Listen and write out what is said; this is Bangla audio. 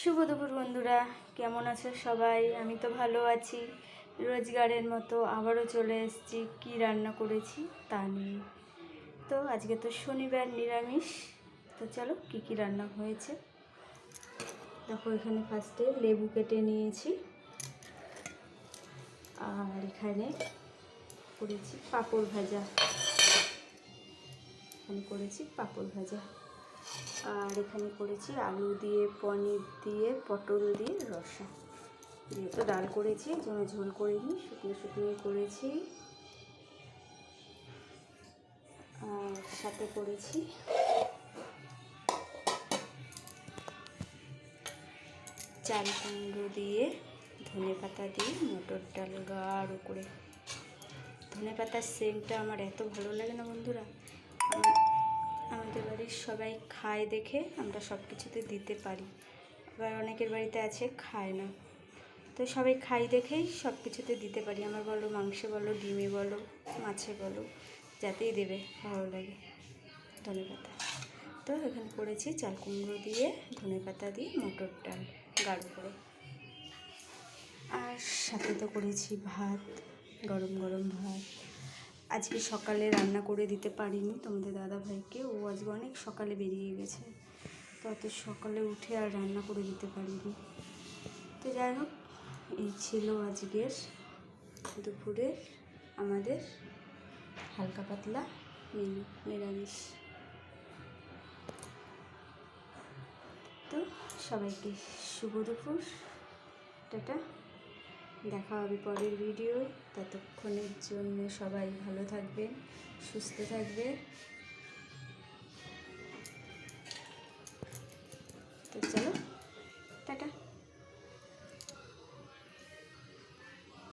শুভ দুপুর বন্ধুরা, কেমন আছো সবাই? আমি তো ভালো আছি। রোজগারের মতো আবারও চলে এসেছি কি রান্না করেছি তা নিয়ে। তো আজকে তো শনিবার, নিরামিষ। তো চলো কি রান্না হয়েছে দেখো। এখানে ফার্স্টে লেবু কেটে নিয়েছি, আর এখানে করেছি পাঁপড় ভাজা। আর এখানে করেছি আলু দিয়ে, পনির দিয়ে, পটল দিয়ে রসা। যেহেতু ডাল করেছি, যেন ঝোল করিনি, শুকনো শুকনো করেছি। আর সাথে করেছি চাল কুমড়ো দিয়ে, ধনে পাতা দিয়ে, মটর ডাল গাঢ় করে। ধনে পাতার সেন্টটা আমার এত ভালো লাগে না বন্ধুরা। আমাদের বাড়ির সবাই খায় দেখে আমরা সব কিছুতে দিতে পারি। আবার অনেকের বাড়িতে আছে খায় না, তো সবাই খাই দেখেই সব কিছুতে দিতে পারি। আমার বলো, মাংসে বলো, ডিমে বলো, মাছে বলো, যাতেই দেবে ভালো লাগে ধনে পাতা। তো এখানে করেছি চাল কুমড়ো দিয়ে, ধনে পাতা দিয়ে, মটর ডাল গাঢ় করে। আর সাথে তো করেছি ভাত, গরম গরম ভাত। আজকে সকালে রান্না করে দিতে পারিনি তোমাদের দাদা ভাইকে, ও আজকে অনেক সকালে বেরিয়ে গেছে, তো অত সকালে উঠে আর রান্না করে দিতে পারিনি। তো যাই হোক, এই ছিল আজকের দুপুরের আমাদের হালকা পাতলা মেনু, নিরামিষ। তো সবাইকে শুভ দুপুর, টাটা। দেখা হবে পরের ভিডিও। ততক্ষণের জন্য সবাই ভালো থাকবেন, সুস্থ থাকবে।